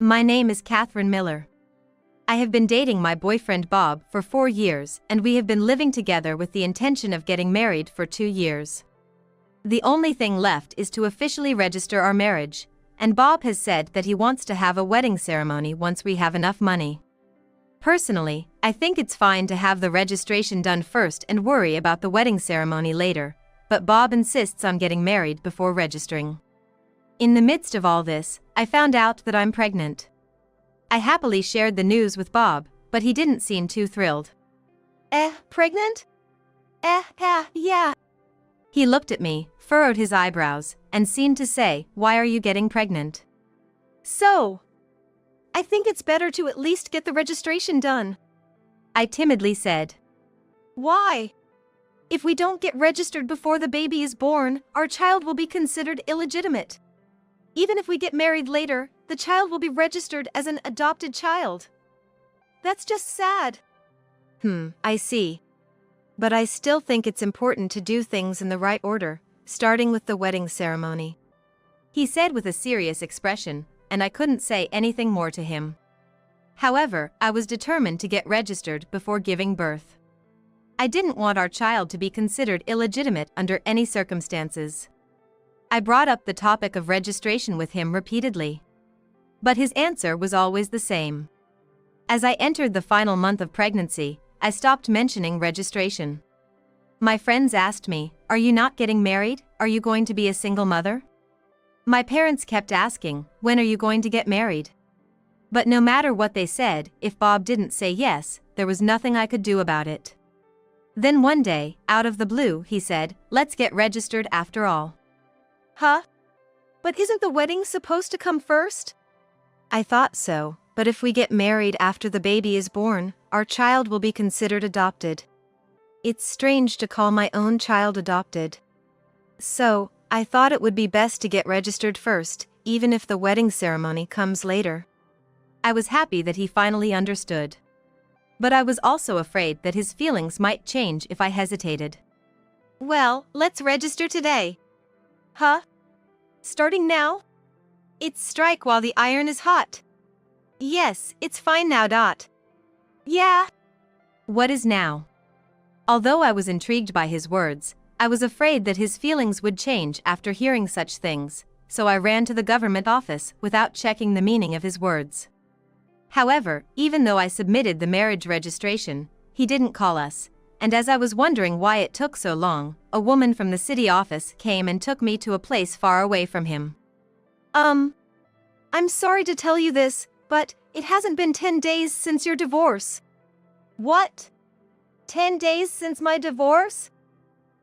My name is Catherine Miller. I have been dating my boyfriend Bob for 4 years, and we have been living together with the intention of getting married for 2 years. The only thing left is to officially register our marriage, and Bob has said that he wants to have a wedding ceremony once we have enough money. Personally, I think it's fine to have the registration done first and worry about the wedding ceremony later, but Bob insists on getting married before registering. In the midst of all this, I found out that I'm pregnant. I happily shared the news with Bob, but he didn't seem too thrilled. Pregnant? Yeah. He looked at me, furrowed his eyebrows, and seemed to say, "Why are you getting pregnant?" So, I think it's better to at least get the registration done. I timidly said. Why? If we don't get registered before the baby is born, our child will be considered illegitimate. Even if we get married later, the child will be registered as an adopted child. That's just sad. I see. But I still think it's important to do things in the right order, starting with the wedding ceremony. He said with a serious expression, and I couldn't say anything more to him. However, I was determined to get registered before giving birth. I didn't want our child to be considered illegitimate under any circumstances. I brought up the topic of registration with him repeatedly. But his answer was always the same. As I entered the final month of pregnancy, I stopped mentioning registration. My friends asked me, "Are you not getting married? Are you going to be a single mother?" My parents kept asking, "When are you going to get married?" But no matter what they said, if Bob didn't say yes, there was nothing I could do about it. Then one day, out of the blue, he said, "Let's get registered after all." Huh? But isn't the wedding supposed to come first? I thought so, but if we get married after the baby is born, our child will be considered adopted. It's strange to call my own child adopted. So, I thought it would be best to get registered first, even if the wedding ceremony comes later. I was happy that he finally understood. But I was also afraid that his feelings might change if I hesitated. Well, let's register today. Huh? Starting now? It's strike while the iron is hot. Yes, it's fine now. Yeah. What is now? Although I was intrigued by his words, I was afraid that his feelings would change after hearing such things, so I ran to the government office without checking the meaning of his words. However, even though I submitted the marriage registration, he didn't call us, and as I was wondering why it took so long, a woman from the city office came and took me to a place far away from him. I'm sorry to tell you this, but it hasn't been 10 days since your divorce. What? 10 days since my divorce?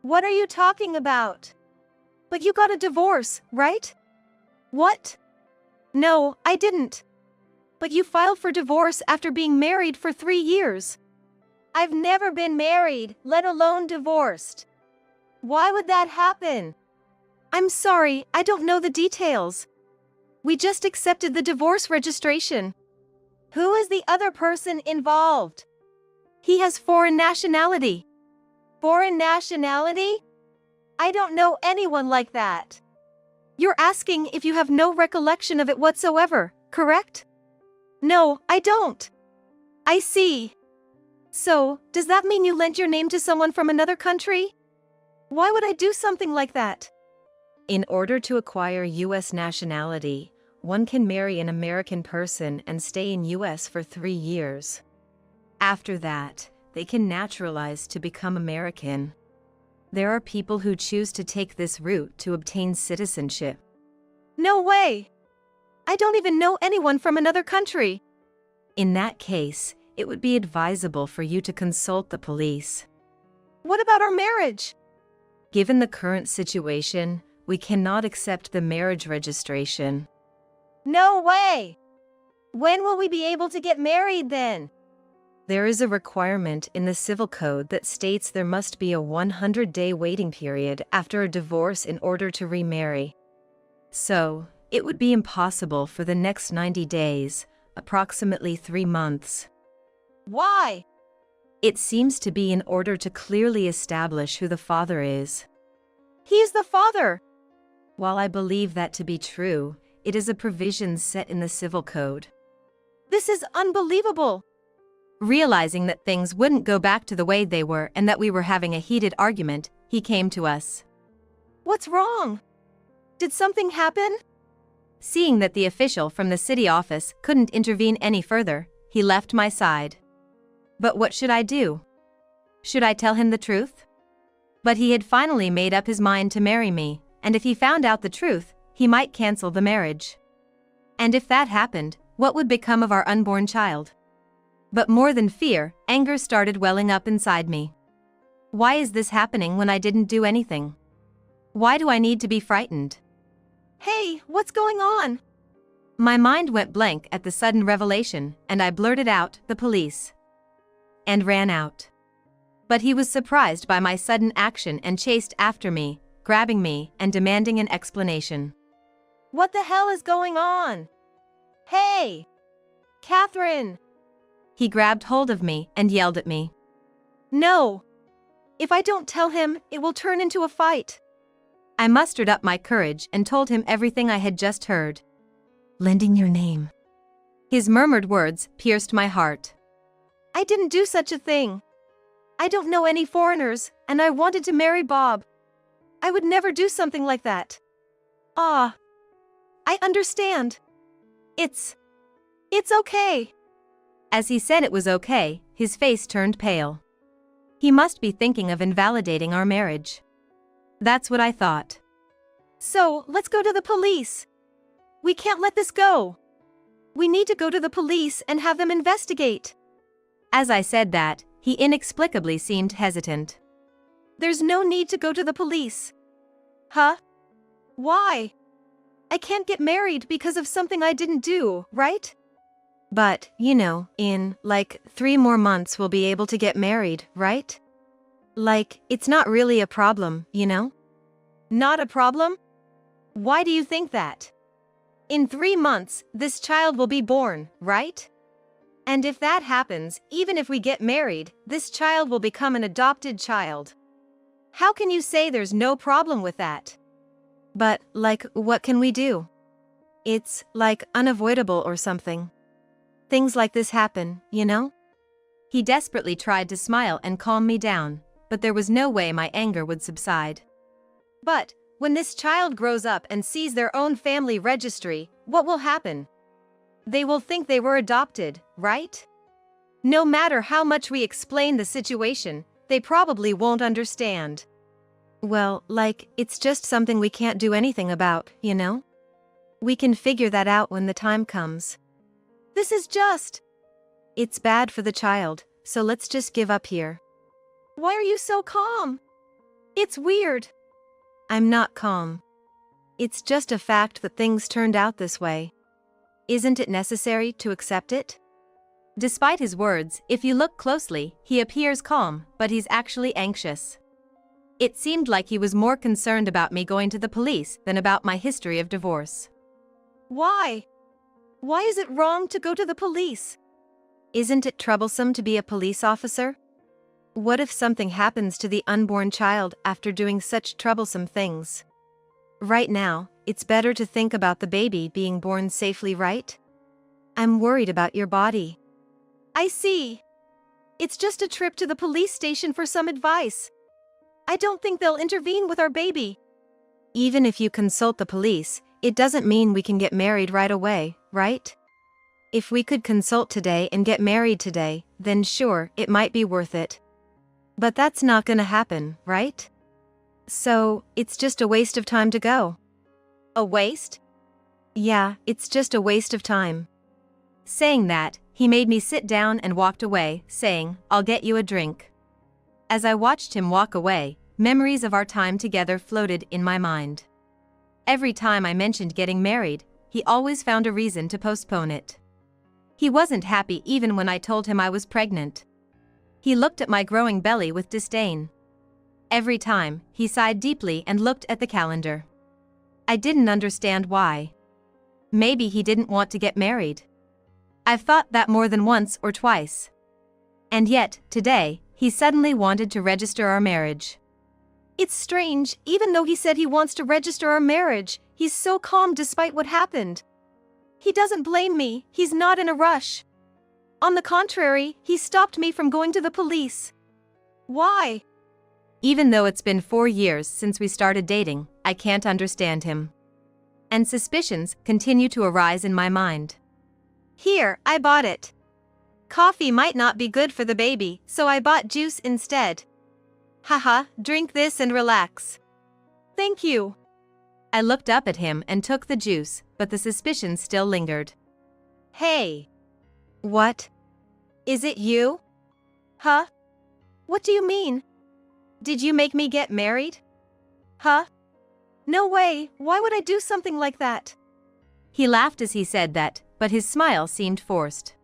What are you talking about? But you got a divorce, right? What? No, I didn't. But you filed for divorce after being married for 3 years. I've never been married, let alone divorced. Why would that happen? I'm sorry, I don't know the details. We just accepted the divorce registration. Who is the other person involved? He has foreign nationality. Foreign nationality? I don't know anyone like that. You're asking if you have no recollection of it whatsoever, correct? No, I don't. I see. So, does that mean you lent your name to someone from another country? Why would I do something like that? In order to acquire U.S. nationality, one can marry an American person and stay in U.S. for 3 years. After that, they can naturalize to become American. There are people who choose to take this route to obtain citizenship. No way! I don't even know anyone from another country. In that case, it would be advisable for you to consult the police. What about our marriage? Given the current situation, we cannot accept the marriage registration. No way! When will we be able to get married then? There is a requirement in the Civil Code that states there must be a 100-day waiting period after a divorce in order to remarry. So, it would be impossible for the next 90 days, approximately 3 months. Why? It seems to be in order to clearly establish who the father is. He's the father. While I believe that to be true, it is a provision set in the civil code. This is unbelievable. Realizing that things wouldn't go back to the way they were and that we were having a heated argument, he came to us. What's wrong? Did something happen? Seeing that the official from the city office couldn't intervene any further, he left my side. But what should I do? Should I tell him the truth? But he had finally made up his mind to marry me, and if he found out the truth, he might cancel the marriage. And if that happened, what would become of our unborn child? But more than fear, anger started welling up inside me. Why is this happening when I didn't do anything? Why do I need to be frightened? Hey, what's going on? My mind went blank at the sudden revelation, and I blurted out, "The police," and ran out. But he was surprised by my sudden action and chased after me, grabbing me and demanding an explanation. What the hell is going on? Hey! Catherine! He grabbed hold of me and yelled at me. No! If I don't tell him, it will turn into a fight. I mustered up my courage and told him everything I had just heard. "Lending your name." His murmured words pierced my heart. I didn't do such a thing. I don't know any foreigners, and I wanted to marry Bob. I would never do something like that. Ah. I understand. It's okay. As he said it was okay, his face turned pale. He must be thinking of invalidating our marriage. That's what I thought. So, let's go to the police. We can't let this go. We need to go to the police and have them investigate. As I said that, he inexplicably seemed hesitant. There's no need to go to the police. Huh? Why? I can't get married because of something I didn't do, right? But, in, 3 more months we'll be able to get married, right? It's not really a problem, Not a problem? Why do you think that? In 3 months, this child will be born, right? And if that happens, even if we get married, this child will become an adopted child. How can you say there's no problem with that? But, what can we do? It's, unavoidable or something. Things like this happen, He desperately tried to smile and calm me down, but there was no way my anger would subside. But, when this child grows up and sees their own family registry, what will happen? They will think they were adopted, right? No matter how much we explain the situation, they probably won't understand. Well, it's just something we can't do anything about, We can figure that out when the time comes. This is just... It's bad for the child, so let's just give up here. Why are you so calm? It's weird. I'm not calm. It's just a fact that things turned out this way. Isn't it necessary to accept it? Despite his words, if you look closely, he appears calm, but he's actually anxious. It seemed like he was more concerned about me going to the police than about my history of divorce. Why? Why is it wrong to go to the police? Isn't it troublesome to be a police officer? What if something happens to the unborn child after doing such troublesome things? Right now, it's better to think about the baby being born safely, right? I'm worried about your body. I see. It's just a trip to the police station for some advice. I don't think they'll intervene with our baby. Even if you consult the police, it doesn't mean we can get married right away, right? If we could consult today and get married today, then sure, it might be worth it. But that's not gonna happen, right? So, it's just a waste of time to go. A waste? Yeah, it's just a waste of time. Saying that, he made me sit down and walked away, saying, "I'll get you a drink." As I watched him walk away, memories of our time together floated in my mind. Every time I mentioned getting married, he always found a reason to postpone it. He wasn't happy even when I told him I was pregnant. He looked at my growing belly with disdain. Every time, he sighed deeply and looked at the calendar. I didn't understand why. Maybe he didn't want to get married. I've thought that more than once or twice. And yet, today, he suddenly wanted to register our marriage. It's strange, even though he said he wants to register our marriage, he's so calm despite what happened. He doesn't blame me, he's not in a rush. On the contrary, he stopped me from going to the police. Why? Even though it's been 4 years since we started dating, I can't understand him. And suspicions continue to arise in my mind. Here, I bought it. Coffee might not be good for the baby, so I bought juice instead. Haha, drink this and relax. Thank you. I looked up at him and took the juice, but the suspicion still lingered. Hey. What? Is it you? Huh? What do you mean? Did you make me get married? Huh? No way, why would I do something like that? He laughed as he said that, but his smile seemed forced.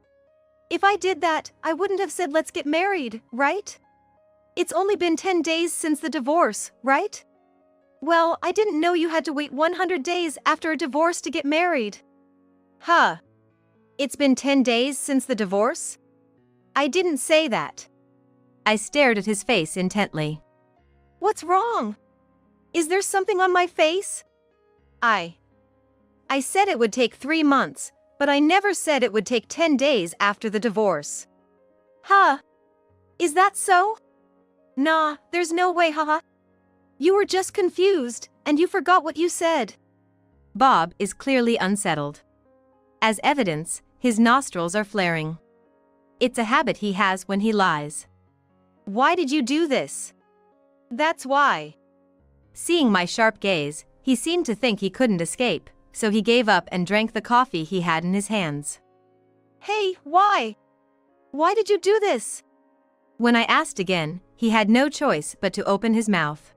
If I did that, I wouldn't have said let's get married, right? It's only been 10 days since the divorce, right? Well, I didn't know you had to wait 100 days after a divorce to get married. Huh. It's been 10 days since the divorce? I didn't say that. I stared at his face intently. What's wrong? Is there something on my face? I said it would take 3 months, but I never said it would take 10 days after the divorce. Huh? Is that so? Nah, there's no way, haha. You were just confused, and you forgot what you said. Bob is clearly unsettled. As evidence, his nostrils are flaring. It's a habit he has when he lies. Why did you do this? That's why. Seeing my sharp gaze, he seemed to think he couldn't escape, so he gave up and drank the coffee he had in his hands. Hey, why? Why did you do this? When I asked again, he had no choice but to open his mouth.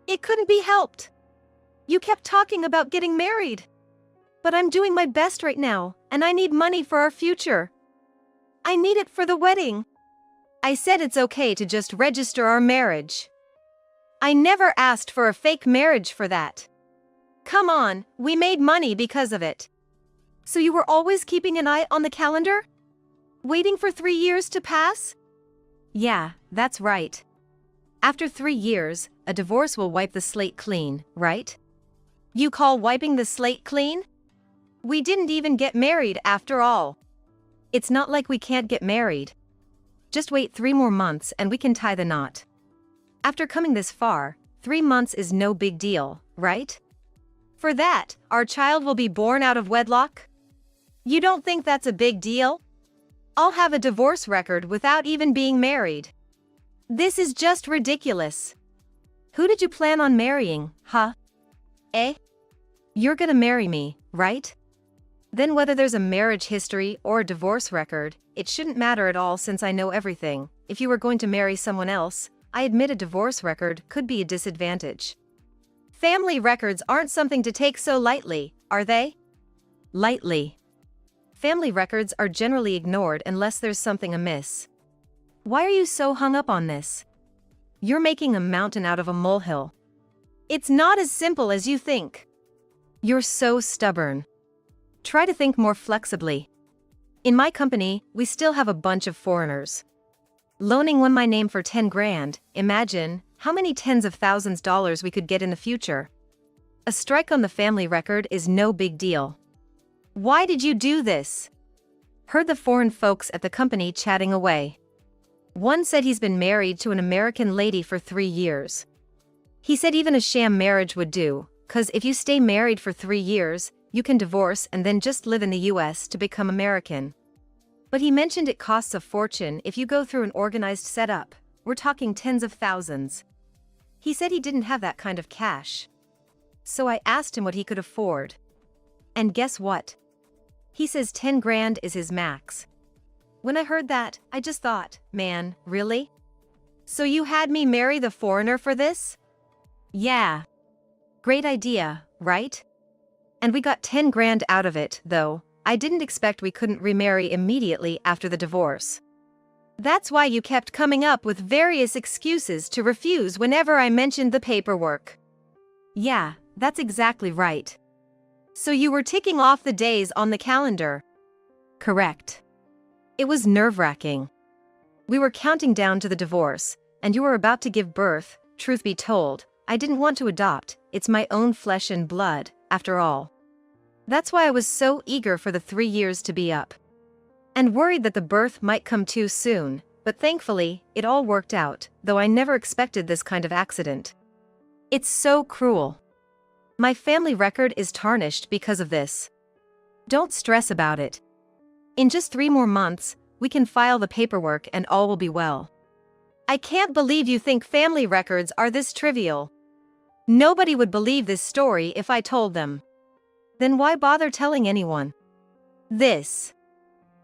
It couldn't be helped. You kept talking about getting married. But I'm doing my best right now, and I need money for our future. I need it for the wedding. I said it's okay to just register our marriage. I never asked for a fake marriage for that. Come on, we made money because of it. So you were always keeping an eye on the calendar? Waiting for 3 years to pass? Yeah, that's right. After 3 years, a divorce will wipe the slate clean, right? You call wiping the slate clean? We didn't even get married after all. It's not like we can't get married. Just wait 3 more months and we can tie the knot. After coming this far, 3 months is no big deal, right? For that, our child will be born out of wedlock? You don't think that's a big deal? I'll have a divorce record without even being married. This is just ridiculous. Who did you plan on marrying, huh? Eh? You're gonna marry me, right? Then whether there's a marriage history or a divorce record, it shouldn't matter at all since I know everything. If you were going to marry someone else, I admit a divorce record could be a disadvantage. Family records aren't something to take so lightly, are they? Lightly. Family records are generally ignored unless there's something amiss. Why are you so hung up on this? You're making a mountain out of a molehill. It's not as simple as you think. You're so stubborn. Try to think more flexibly. In my company, we still have a bunch of foreigners. Loaning one my name for 10 grand, imagine how many tens of thousands dollars we could get in the future. A strike on the family record is no big deal. Why did you do this? Heard the foreign folks at the company chatting away. One said he's been married to an American lady for 3 years. He said even a sham marriage would do, 'cause if you stay married for 3 years, you can divorce and then just live in the US to become American. But he mentioned it costs a fortune if you go through an organized setup. We're talking tens of thousands. He said he didn't have that kind of cash. So I asked him what he could afford. And guess what? He says 10 grand is his max. When I heard that, I just thought, man, really? So you had me marry the foreigner for this? Yeah. Great idea, right? And we got 10 grand out of it, though. I didn't expect we couldn't remarry immediately after the divorce. That's why you kept coming up with various excuses to refuse whenever I mentioned the paperwork. Yeah, that's exactly right. So you were ticking off the days on the calendar. Correct. It was nerve-wracking. We were counting down to the divorce, and you were about to give birth. Truth be told, I didn't want to adopt, it's my own flesh and blood, after all. That's why I was so eager for the 3 years to be up. And worried that the birth might come too soon, but thankfully, it all worked out, though I never expected this kind of accident. It's so cruel. My family record is tarnished because of this. Don't stress about it. In just 3 more months, we can file the paperwork and all will be well. I can't believe you think family records are this trivial. Nobody would believe this story if I told them. Then why bother telling anyone? This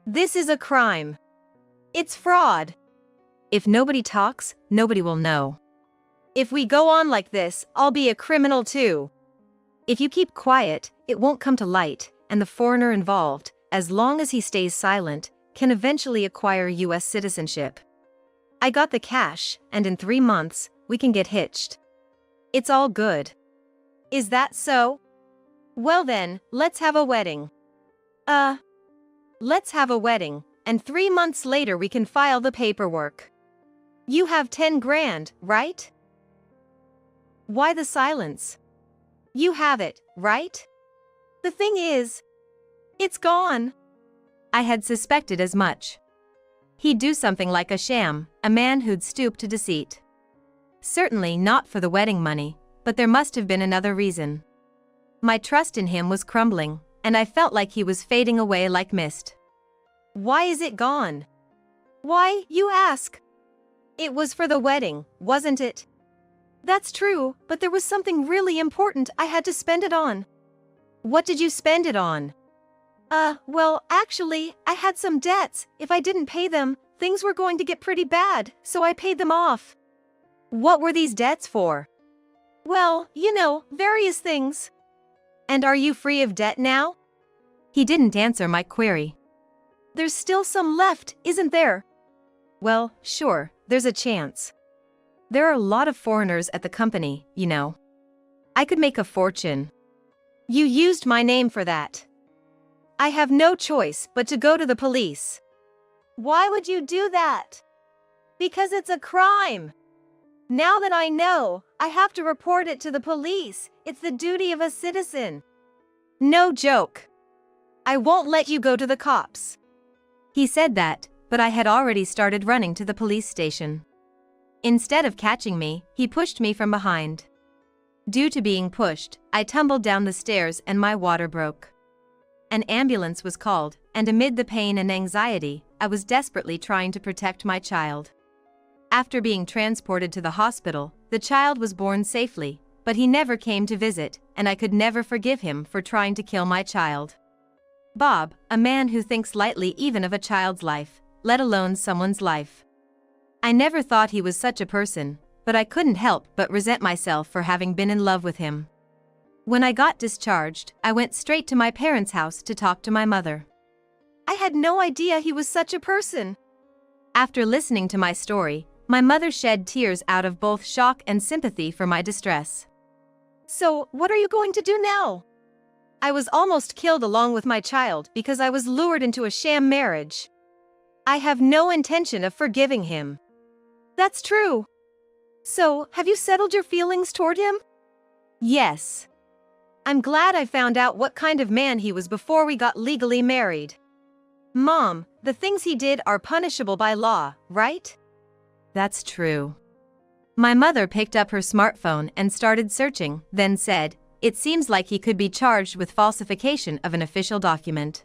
is a crime. It's fraud. If nobody talks, nobody will know. If we go on like this, I'll be a criminal too. If you keep quiet, it won't come to light, and the foreigner involved, as long as he stays silent, can eventually acquire US citizenship. I got the cash, and in 3 months, we can get hitched. It's all good. Is that so? Well then, let's have a wedding. Let's have a wedding, and 3 months later we can file the paperwork. You have 10 grand, right? Why the silence? You have it, right? The thing is, it's gone. I had suspected as much. He'd do something like a sham, a man who'd stoop to deceit. Certainly not for the wedding money, but there must have been another reason. My trust in him was crumbling, and I felt like he was fading away like mist. Why is it gone? Why, you ask? It was for the wedding, wasn't it? That's true, but there was something really important I had to spend it on. What did you spend it on? Well, actually, I had some debts. If I didn't pay them, things were going to get pretty bad, so I paid them off. What were these debts for? Well, you know, various things. And are you free of debt now? He didn't answer my query. There's still some left, isn't there? Well, sure, there's a chance. There are a lot of foreigners at the company, you know. I could make a fortune. You used my name for that. I have no choice but to go to the police. Why would you do that? Because it's a crime. Now that I know, I have to report it to the police. It's the duty of a citizen. No joke. I won't let you go to the cops. He said that, but I had already started running to the police station. Instead of catching me, he pushed me from behind. Due to being pushed, I tumbled down the stairs and my water broke. An ambulance was called, and amid the pain and anxiety, I was desperately trying to protect my child. After being transported to the hospital, the child was born safely, but he never came to visit, and I could never forgive him for trying to kill my child. Bob, a man who thinks lightly even of a child's life, let alone someone's life. I never thought he was such a person, but I couldn't help but resent myself for having been in love with him. When I got discharged, I went straight to my parents' house to talk to my mother. I had no idea he was such a person. After listening to my story, my mother shed tears out of both shock and sympathy for my distress. So, what are you going to do now? I was almost killed along with my child because I was lured into a sham marriage. I have no intention of forgiving him. That's true. So, have you settled your feelings toward him? Yes. I'm glad I found out what kind of man he was before we got legally married. Mom, the things he did are punishable by law, right? That's true. My mother picked up her smartphone and started searching, then said, "It seems like he could be charged with falsification of an official document.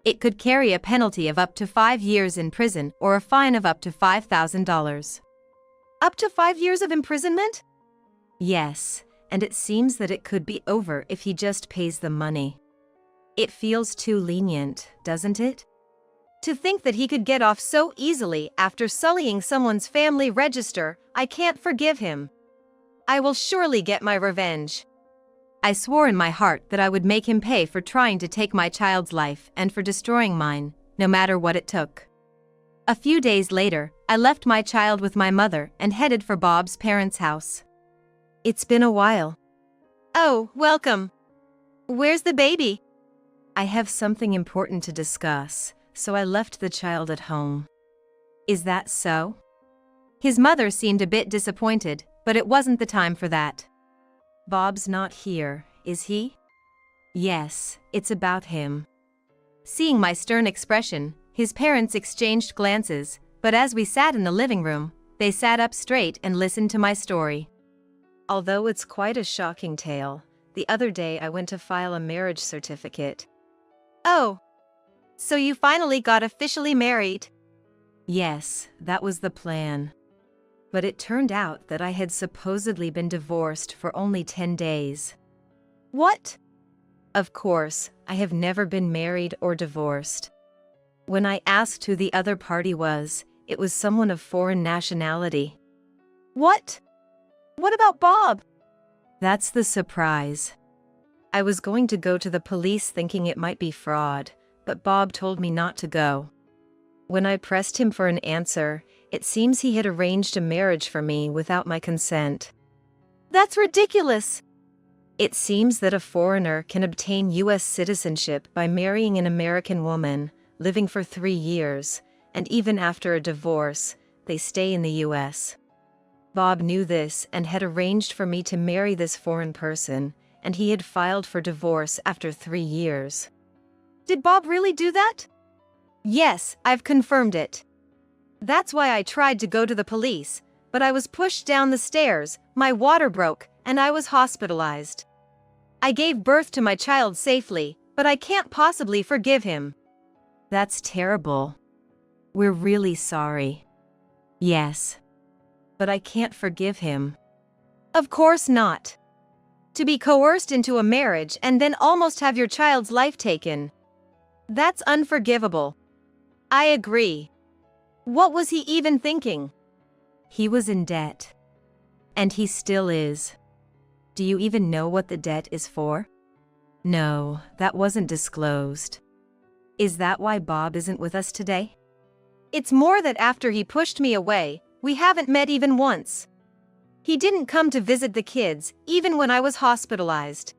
It could carry a penalty of up to 5 years in prison or a fine of up to $5,000. Up to 5 years of imprisonment? Yes, and it seems that it could be over if he just pays the money. It feels too lenient, doesn't it? To think that he could get off so easily after sullying someone's family register, I can't forgive him. I will surely get my revenge." I swore in my heart that I would make him pay for trying to take my child's life and for destroying mine, no matter what it took. A few days later, I left my child with my mother and headed for Bob's parents' house. It's been a while. Oh, welcome. Where's the baby? I have something important to discuss, so I left the child at home. Is that so? His mother seemed a bit disappointed, but it wasn't the time for that. Bob's not here, is he? Yes, it's about him. Seeing my stern expression, his parents exchanged glances, but as we sat in the living room, they sat up straight and listened to my story. Although it's quite a shocking tale, the other day I went to file a marriage certificate. Oh. So you finally got officially married? Yes, that was the plan. But it turned out that I had supposedly been divorced for only 10 days. What? Of course, I have never been married or divorced. When I asked who the other party was, it was someone of foreign nationality. What? What about Bob? That's the surprise. I was going to go to the police thinking it might be fraud, but Bob told me not to go. When I pressed him for an answer, it seems he had arranged a marriage for me without my consent. That's ridiculous. It seems that a foreigner can obtain U.S. citizenship by marrying an American woman, living for 3 years, and even after a divorce, they stay in the U.S. Bob knew this and had arranged for me to marry this foreign person, and he had filed for divorce after 3 years. Did Bob really do that? Yes, I've confirmed it. That's why I tried to go to the police, but I was pushed down the stairs, my water broke, and I was hospitalized. I gave birth to my child safely, but I can't possibly forgive him. That's terrible. We're really sorry. Yes. But I can't forgive him. Of course not. To be coerced into a marriage and then almost have your child's life taken. That's unforgivable. I agree. What was he even thinking? He was in debt. And he still is. Do you even know what the debt is for? No, that wasn't disclosed. Is that why Bob isn't with us today? It's more that after he pushed me away, we haven't met even once. He didn't come to visit the kids, even when I was hospitalized.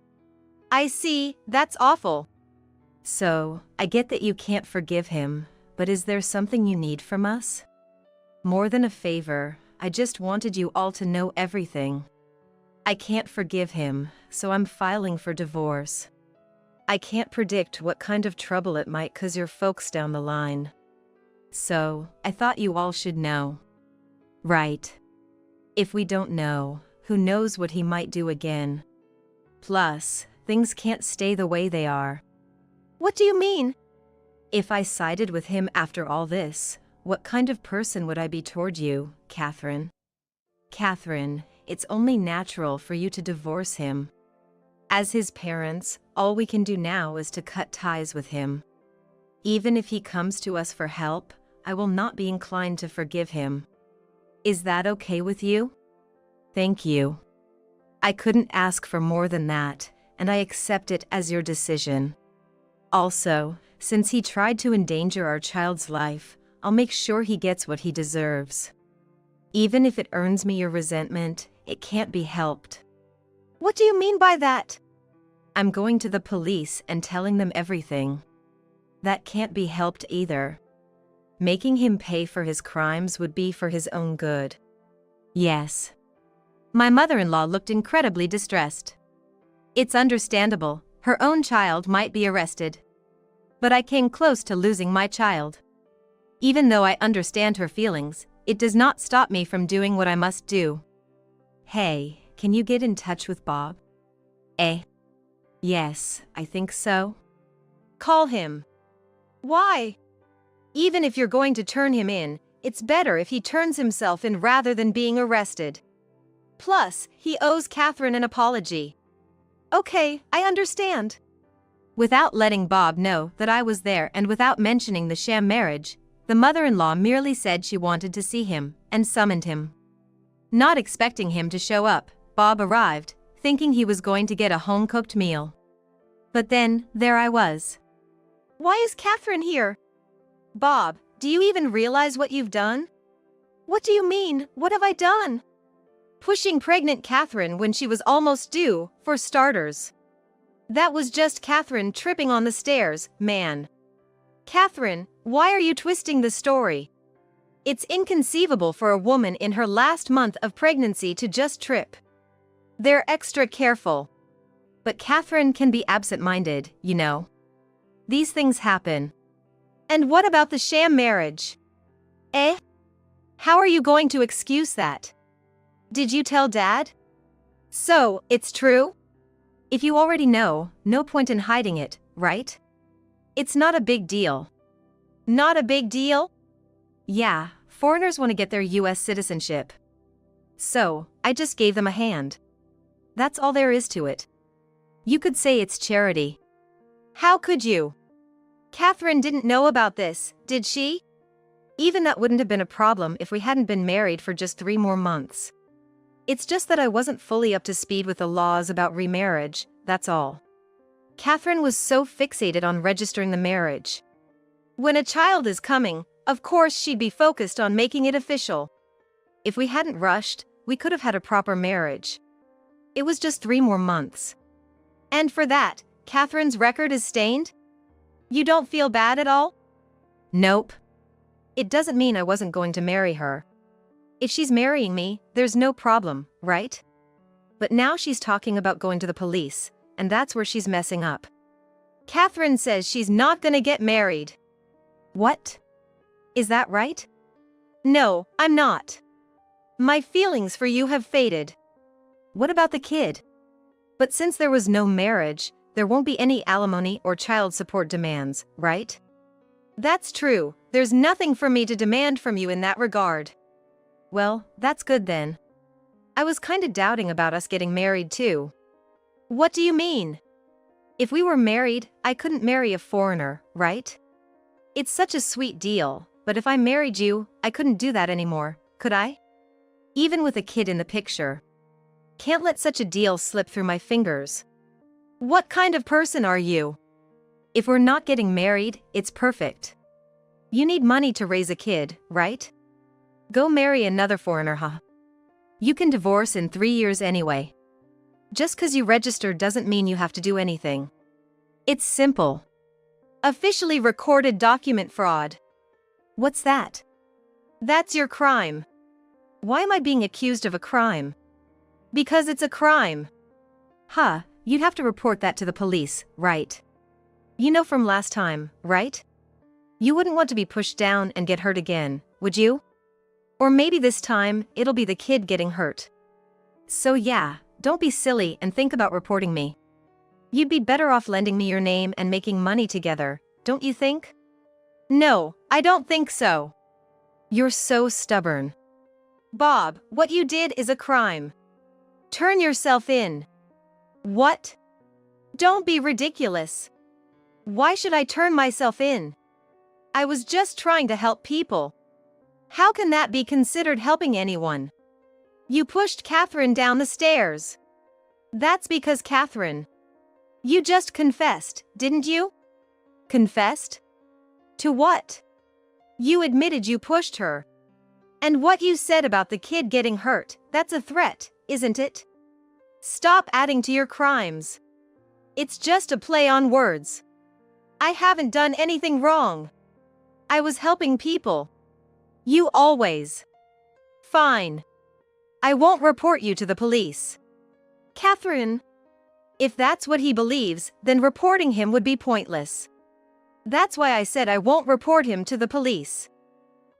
I see, that's awful. So, I get that you can't forgive him, but is there something you need from us? More than a favor, I just wanted you all to know everything. I can't forgive him, so I'm filing for divorce. I can't predict what kind of trouble it might cause your folks down the line. So, I thought you all should know. Right. If we don't know, who knows what he might do again. Plus, things can't stay the way they are. What do you mean? If I sided with him after all this, what kind of person would I be toward you, Catherine? Catherine, it's only natural for you to divorce him. As his parents, all we can do now is to cut ties with him. Even if he comes to us for help, I will not be inclined to forgive him. Is that okay with you? Thank you. I couldn't ask for more than that, and I accept it as your decision. Also, since he tried to endanger our child's life, I'll make sure he gets what he deserves. Even if it earns me your resentment, it can't be helped. What do you mean by that? I'm going to the police and telling them everything. That can't be helped either. Making him pay for his crimes would be for his own good. Yes. My mother-in-law looked incredibly distressed. It's understandable, her own child might be arrested. But I came close to losing my child. Even though I understand her feelings, it does not stop me from doing what I must do. Hey, can you get in touch with Bob? Yes, I think so. Call him. Why? Even if you're going to turn him in, it's better if he turns himself in rather than being arrested. Plus, he owes Catherine an apology. Okay, I understand. Without letting Bob know that I was there and without mentioning the sham marriage, the mother-in-law merely said she wanted to see him and summoned him. Not expecting him to show up, Bob arrived, thinking he was going to get a home-cooked meal. But then, there I was. Why is Catherine here? Bob, do you even realize what you've done? What do you mean, what have I done? Pushing pregnant Catherine when she was almost due, for starters. That was just Catherine tripping on the stairs, man. Catherine, why are you twisting the story? It's inconceivable for a woman in her last month of pregnancy to just trip. They're extra careful. But Catherine can be absent-minded, you know. These things happen. And what about the sham marriage? Eh? How are you going to excuse that? Did you tell Dad? So, it's true? If you already know, no point in hiding it, right? It's not a big deal. Not a big deal? Yeah, foreigners want to get their US citizenship. So, I just gave them a hand. That's all there is to it. You could say it's charity. How could you? Catherine didn't know about this, did she? Even that wouldn't have been a problem if we hadn't been married for just 3 more months. It's just that I wasn't fully up to speed with the laws about remarriage, that's all. Catherine was so fixated on registering the marriage. When a child is coming, of course she'd be focused on making it official. If we hadn't rushed, we could have had a proper marriage. It was just 3 more months. And for that, Catherine's record is stained? You don't feel bad at all? Nope. It doesn't mean I wasn't going to marry her. If she's marrying me, there's no problem, right? But now she's talking about going to the police, and that's where she's messing up. Catherine says she's not gonna get married. What? Is that right? No, I'm not. My feelings for you have faded. What about the kid? But since there was no marriage, there won't be any alimony or child support demands, right? That's true, there's nothing for me to demand from you in that regard. Well, that's good then. I was kinda doubting about us getting married too. What do you mean? If we were married, I couldn't marry a foreigner, right? It's such a sweet deal, but if I married you, I couldn't do that anymore, could I? Even with a kid in the picture. Can't let such a deal slip through my fingers. What kind of person are you? If we're not getting married, it's perfect. You need money to raise a kid, right? Go marry another foreigner, huh? You can divorce in 3 years anyway. Just 'cause you registered doesn't mean you have to do anything. It's simple. Officially recorded document fraud. What's that? That's your crime. Why am I being accused of a crime? Because it's a crime. Huh, you'd have to report that to the police, right? You know from last time, right? You wouldn't want to be pushed down and get hurt again, would you? Or maybe this time, it'll be the kid getting hurt. So yeah, don't be silly and think about reporting me. You'd be better off lending me your name and making money together, don't you think? No, I don't think so. You're so stubborn. Bob, what you did is a crime. Turn yourself in. What? Don't be ridiculous. Why should I turn myself in? I was just trying to help people. How can that be considered helping anyone? You pushed Catherine down the stairs. That's because Catherine. You just confessed, didn't you? Confessed? To what? You admitted you pushed her. And what you said about the kid getting hurt, that's a threat, isn't it? Stop adding to your crimes. It's just a play on words. I haven't done anything wrong. I was helping people. You always. Fine. I won't report you to the police. Catherine. If that's what he believes, then reporting him would be pointless. That's why I said I won't report him to the police.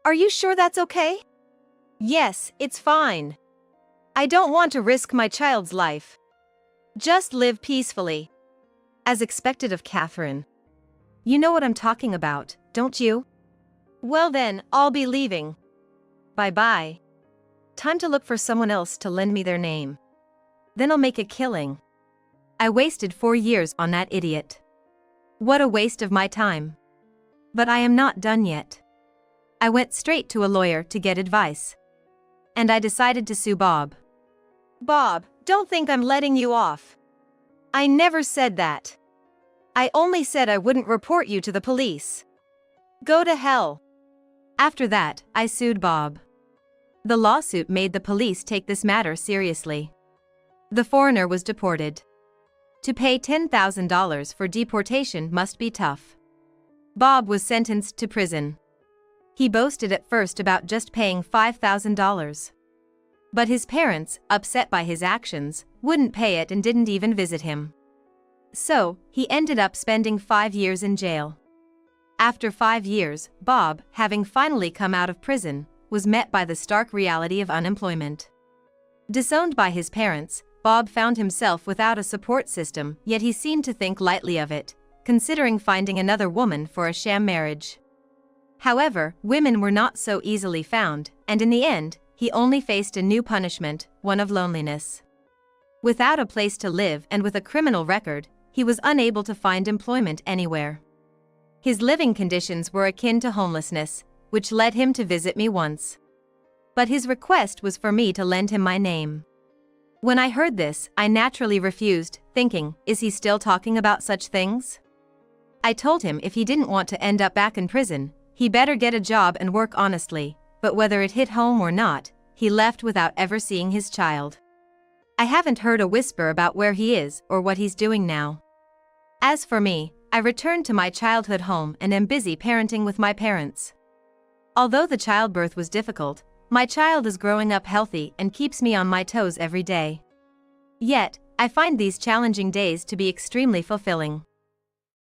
Are you sure that's okay? Yes, it's fine. I don't want to risk my child's life. Just live peacefully. As expected of Catherine. You know what I'm talking about, don't you? Well then, I'll be leaving. Bye-bye. Time to look for someone else to lend me their name. Then I'll make a killing. I wasted 4 years on that idiot. What a waste of my time. But I am not done yet. I went straight to a lawyer to get advice. And I decided to sue Bob. Bob, don't think I'm letting you off. I never said that. I only said I wouldn't report you to the police. Go to hell. After that, I sued Bob. The lawsuit made the police take this matter seriously. The foreigner was deported. To pay $10,000 for deportation must be tough. Bob was sentenced to prison. He boasted at first about just paying $5,000. But his parents, upset by his actions, wouldn't pay it and didn't even visit him. So, he ended up spending 5 years in jail. After 5 years, Bob, having finally come out of prison, was met by the stark reality of unemployment. Disowned by his parents, Bob found himself without a support system, yet he seemed to think lightly of it, considering finding another woman for a sham marriage. However, women were not so easily found, and in the end, he only faced a new punishment, one of loneliness. Without a place to live and with a criminal record, he was unable to find employment anywhere. His living conditions were akin to homelessness, which led him to visit me once. But his request was for me to lend him my name. When I heard this, I naturally refused, thinking, is he still talking about such things? I told him if he didn't want to end up back in prison, he better get a job and work honestly, but whether it hit home or not, he left without ever seeing his child. I haven't heard a whisper about where he is or what he's doing now. As for me, I returned to my childhood home and am busy parenting with my parents. Although the childbirth was difficult, my child is growing up healthy and keeps me on my toes every day. Yet, I find these challenging days to be extremely fulfilling.